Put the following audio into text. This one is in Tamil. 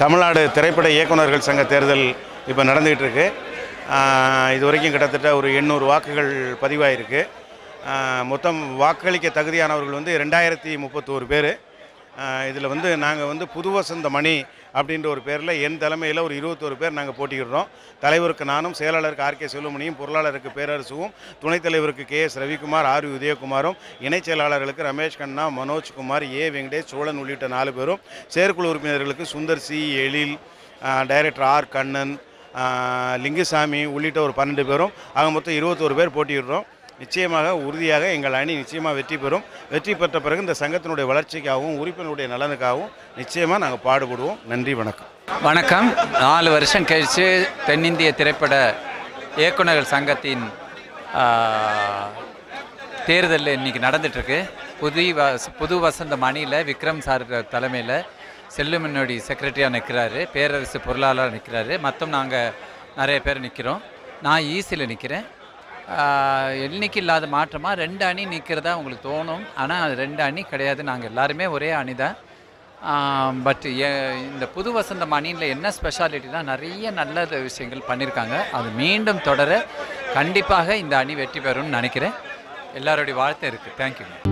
தமிழ்நாடு திரைப்பட இயக்குநர்கள் சங்க தேர்தல் இப்போ நடந்துகிட்டு இருக்கு. இது வரைக்கும் கிட்டத்தட்ட ஒரு 800 வாக்குகள் பதிவாயிருக்கு. மொத்தம் வாக்களிக்க தகுதியானவர்கள் வந்து 2031 பேர். இதில் வந்து நாங்கள் வந்து புது வசந்த மணி அப்படின்ற ஒரு பேரில் என் தலைமையில் ஒரு 21 பேர் நாங்கள் போட்டியிடுறோம். தலைவருக்கு நானும், செயலாளருக்கு ஆர்.கே. செல்வமணியும், பொருளாளருக்கு பேரரசுவும், துணைத் தலைவருக்கு கே.எஸ். ரவிக்குமார், ஆர். உதயகுமாரும், இணைச் செயலாளர்களுக்கு ரமேஷ் கண்ணா, மனோஜ்குமார், ஏ. வெங்கடேஷ், சோழன் உள்ளிட்ட 4 பேரும், செயற்குழு உறுப்பினர்களுக்கு சுந்தர் சி, எழில், டைரக்டர் ஆர். கண்ணன், லிங்குசாமி உள்ளிட்ட ஒரு 12 பேரும், ஆக மொத்தம் 21 பேர் போட்டியிடுறோம். நிச்சயமாக உறுதியாக எங்கள் அணி நிச்சயமாக வெற்றி பெறும். வெற்றி பெற்ற பிறகு இந்த சங்கத்தினுடைய வளர்ச்சிக்காகவும் உறுப்பினருடைய நலனுக்காகவும் நிச்சயமாக நாங்கள் பாடுபடுவோம். நன்றி, வணக்கம். வணக்கம். 4 வருஷம் கழித்து தென்னிந்திய திரைப்பட இயக்குநர்கள் சங்கத்தின் தேர்தல் இன்றைக்கி நடந்துகிட்ருக்கு. புது வசந்த மணியில் விக்ரம் சார் தலைமையில் செல்லுமனுடைய செக்ரட்டரியாக நிற்கிறாரு, பேரரசு பொருளாளராக நிற்கிறாரு, மொத்தம் நாங்கள் நிறைய பேர் நிற்கிறோம். நான் ஈசியில் நிற்கிறேன். எண்ணிக்கை இல்லாத மாற்றமாக 2 அணி நிற்கிறதா உங்களுக்கு தோணும், ஆனால் அது 2 அணி கிடையாது. நாங்கள் எல்லாருமே ஒரே அணி தான். பட் இந்த புது வசந்தம் அணியில் என்ன ஸ்பெஷாலிட்டினா நிறைய நல்ல விஷயங்கள் பண்ணியிருக்காங்க. அது மீண்டும் தொடர கண்டிப்பாக இந்த அணி வெற்றி பெறும்னு நினைக்கிறேன். எல்லாருடைய வாழ்த்து இருக்குது. தேங்க்யூ.